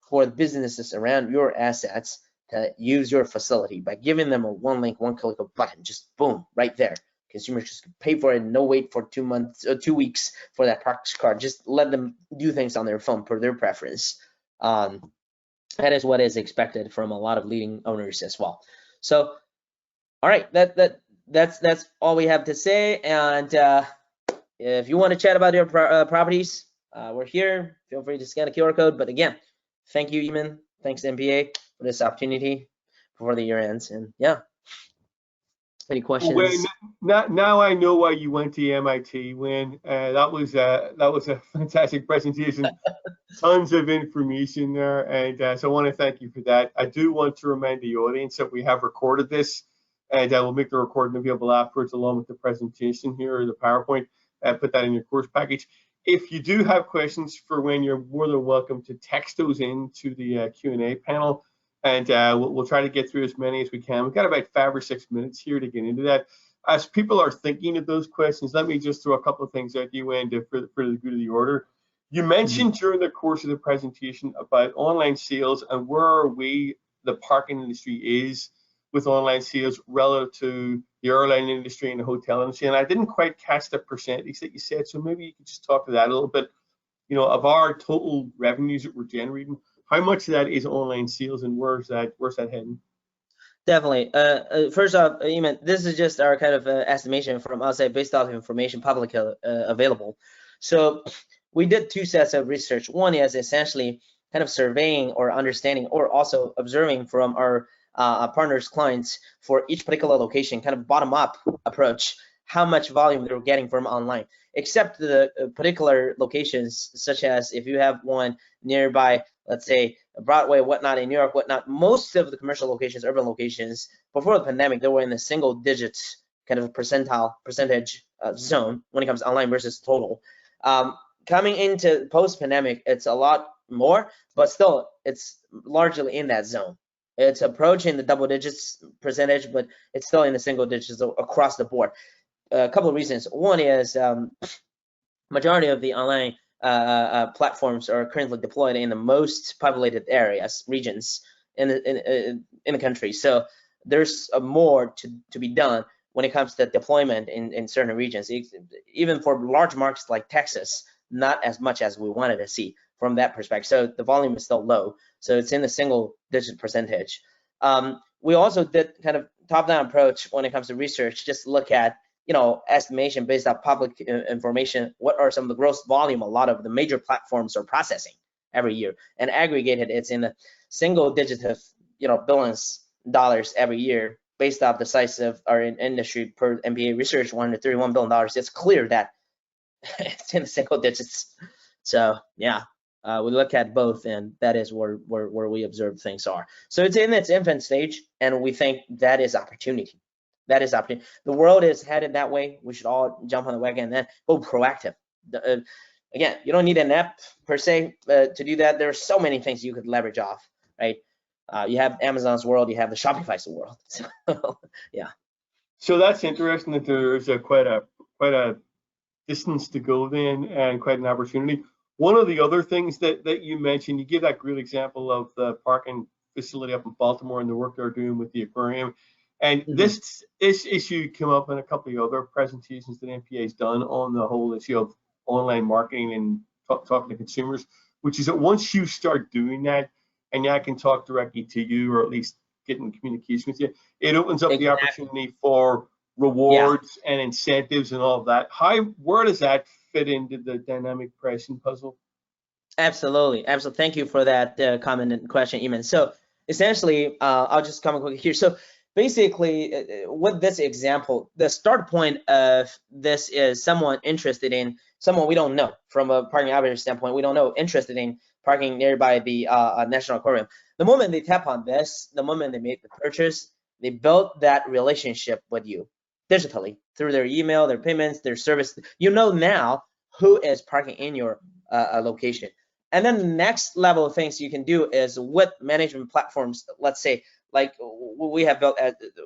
for the businesses around your assets to use your facility by giving them a one link, one click of button, just boom, right there. Consumers just pay for it, no wait for 2 months or 2 weeks for that parks card. Just let them do things on their phone per their preference. That is what is expected from a lot of leading owners as well. So, all right, that's all we have to say. And if you want to chat about your properties, we're here. Feel free to scan the QR code. But again, thank you, Eamon. Thanks, NPA, for this opportunity before the year ends. And yeah, any questions? Well, now I know why you went to MIT. When that was a fantastic presentation. Tons of information there, and so I want to thank you for that. I do want to remind the audience that we have recorded this, and I will make the recording available afterwards along with the presentation here or the PowerPoint. Put that in your course package. If you do have questions for when, you're more than welcome to text those into the Q&A panel, and we'll try to get through as many as we can. We've got about 5 or 6 minutes here to get into that. As people are thinking of those questions, let me just throw a couple of things at you, and for the good of the order. You mentioned during the course of the presentation about online sales and where the parking industry is with online sales relative to the airline industry and the hotel industry. And I didn't quite catch the percentage that you said, so maybe you could just talk to that a little bit. You know, of our total revenues that we're generating, how much of that is online sales, and where's that heading? Definitely. First off, Eamon, this is just our kind of estimation from outside based off information publicly available. So we did 2 sets of research. One is essentially kind of surveying or understanding or also observing from our partners, clients for each particular location, kind of bottom-up approach, how much volume they're getting from online, except the particular locations, such as if you have one nearby, let's say Broadway, whatnot, in New York, whatnot. Most of the commercial locations, urban locations, before the pandemic, they were in the single digits kind of percentage zone when it comes to online versus total. Coming into post-pandemic, it's a lot more, but still, it's largely in that zone. It's approaching the double digits percentage, but it's still in the single digits across the board. A couple of reasons. One is majority of the online platforms are currently deployed in the most populated areas, regions in the country. So there's more to be done when it comes to deployment in certain regions. Even for large markets like Texas, not as much as we wanted to see from that perspective. So the volume is still low. So it's in the single digit percentage. We also did kind of top-down approach when it comes to research, just look at, you know, estimation based on public information. What are some of the gross volume a lot of the major platforms are processing every year, and aggregated, it's in the single digit of, you know, billions dollars every year based off the size of our industry per NPA research, $131 billion. It's clear that it's in the single digits. So yeah, we look at both, and that is where we observe things are. So it's in its infant stage, and we think that is opportunity. That is opportunity. The world is headed that way. We should all jump on the wagon and then go proactive. Again, you don't need an app per se to do that. There are so many things you could leverage off, right? You have Amazon's world, you have the Shopify's world. So, yeah. So that's interesting that there's quite a distance to go then, and quite an opportunity. One of the other things that you mentioned, you give that great example of the parking facility up in Baltimore and the work they're doing with the aquarium. And this issue came up in a couple of other presentations that NPA has done on the whole issue of online marketing and talking to consumers, which is that once you start doing that, and I can talk directly to you, or at least get in communication with you, it opens up the opportunity for rewards and incentives and all of that. Where does that fit into the dynamic pricing puzzle? Absolutely, absolutely. Thank you for that comment and question, Eamon. So essentially, I'll just comment quickly here. So basically, with this example, the start point of this is someone interested in someone we don't know from a parking operator standpoint. We don't know interested in parking nearby the National Aquarium. The moment they tap on this, the moment they make the purchase, they build that relationship with you digitally through their email, their payments, their service. You know now who is parking in your location. And then the next level of things you can do is with management platforms, let's say, like we have built,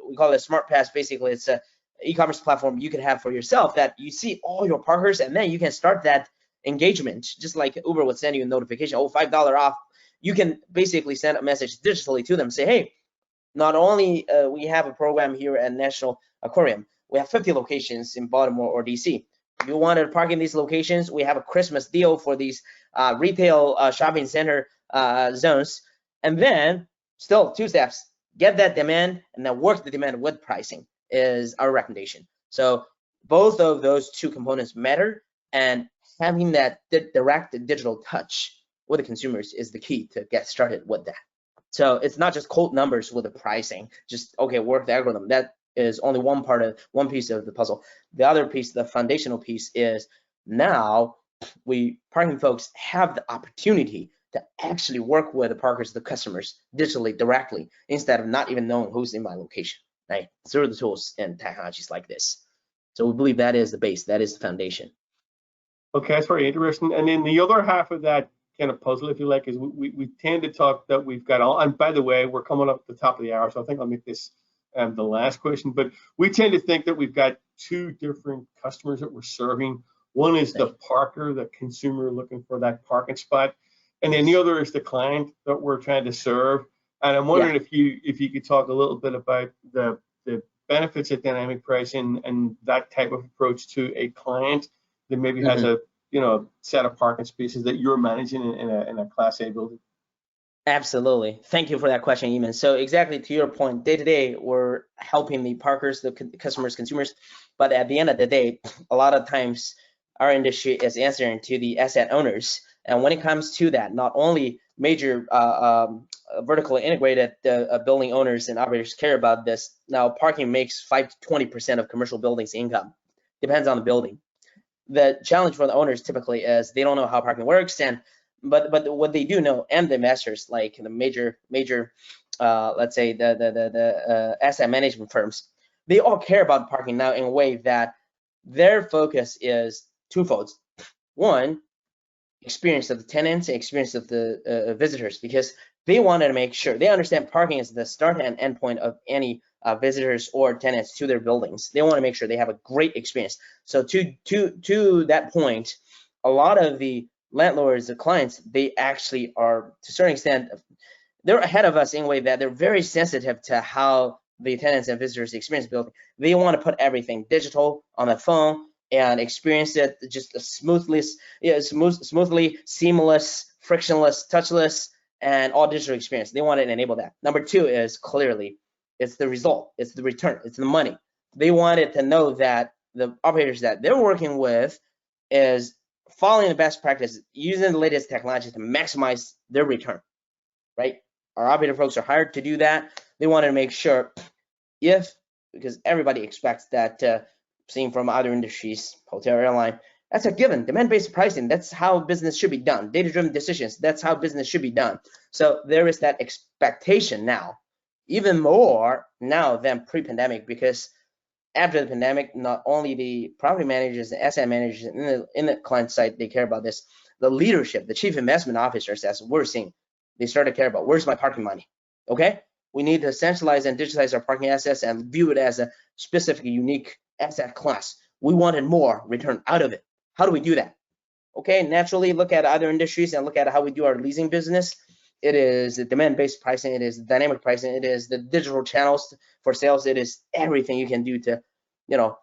we call it Smart Pass. Basically, it's a e-commerce platform you can have for yourself that you see all your parkers, and then you can start that engagement, just like Uber would send you a notification, oh, $5 off. You can basically send a message digitally to them, say, hey, not only we have a program here at National Aquarium, we have 50 locations in Baltimore or DC. If you wanted to park in these locations, we have a Christmas deal for these retail shopping center zones. And then still 2 steps, get that demand and then work the demand with pricing is our recommendation. So both of those 2 components matter, and having that direct digital touch with the consumers is the key to get started with that. So it's not just cold numbers with the pricing, just, okay, work the algorithm. That is only one piece of the puzzle. The other piece, the foundational piece, is now parking folks have the opportunity to actually work with the parkers, the customers, digitally, directly, instead of not even knowing who's in my location, right? Through the tools and technologies like this. So we believe that is the base, that is the foundation. Okay, that's very interesting. And then the other half of that kind of puzzle, if you like, is we tend to talk that we've got all, and by the way, we're coming up at the top of the hour, so I think I'll make this the last question, but we tend to think that we've got 2 different customers that we're serving. One is the parker, the consumer looking for that parking spot, and then the other is the client that we're trying to serve. And I'm wondering if you could talk a little bit about the benefits of dynamic pricing and that type of approach to a client that maybe has a set of parking spaces that you're managing in a Class A building. Absolutely. Thank you for that question, Eamon. So exactly to your point, day to day, we're helping the parkers, the customers, consumers. But at the end of the day, a lot of times our industry is answering to the asset owners. And when it comes to that, not only major vertically integrated building owners and operators care about this. Now, parking makes 5 to 20% of commercial buildings income. Depends on the building. The challenge for the owners typically is they don't know how parking works, and but what they do know, and the investors, like the major let's say the asset management firms, they all care about parking now in a way that their focus is twofold. One, experience of the tenants, experience of the visitors, because they wanted to make sure they understand parking is the start and end point of any visitors or tenants to their buildings. They want to make sure they have a great experience. So to that point, a lot of the landlords, the clients, they actually are, to a certain extent, they're ahead of us in a way that they're very sensitive to how the tenants and visitors experience the building. They want to put everything digital on the phone and experience it just smoothly, seamless, frictionless, touchless, and all digital experience. They want to enable that. Number 2 is clearly it's the result, it's the return, it's the money. They wanted to know that the operators that they're working with is following the best practice, using the latest technology to maximize their return, right? Our operator folks are hired to do that. They wanted to make sure because everybody expects that, seen from other industries, hotel, airline, that's a given. Demand-based pricing, that's how business should be done. Data-driven decisions, that's how business should be done. So there is that expectation now, even more now than pre-pandemic, because after the pandemic, not only the property managers, the asset managers in the client side, they care about this. The leadership, the chief investment officers, as we're seeing, they start to care about, where's my parking money? Okay, we need to centralize and digitize our parking assets and view it as a specific, unique asset class. We wanted more return out of it. How do we do that? Okay, naturally look at other industries and look at how we do our leasing business. It is the demand-based pricing, it is dynamic pricing, it is the digital channels for sales, it is everything you can do to,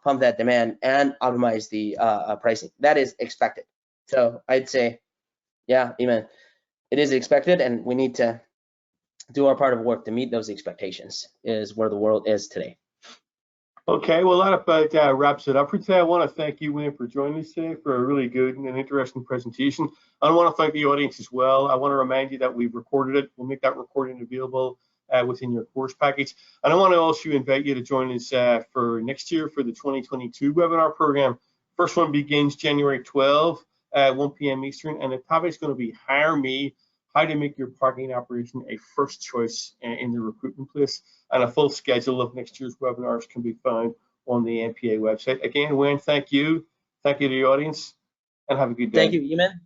pump that demand and optimize the pricing. That is expected. So I'd say, yeah, Eamon, it is expected, and we need to do our part of work to meet those expectations, is where the world is today. Okay, well, that about wraps it up for today. I want to thank you, Wayne, for joining us today for a really good and interesting presentation. I want to thank the audience as well. I want to remind you that we've recorded it. We'll make that recording available within your course package. And I want to also invite you to join us for next year for the 2022 webinar program. First one begins January 12, 1 p.m. Eastern, and the topic is going to be Hire Me, how to make your parking operation a first choice in the recruitment place. And a full schedule of next year's webinars can be found on the NPA website. Again, Wayne, thank you. Thank you to the audience, and have a good day. Thank you, Eamon.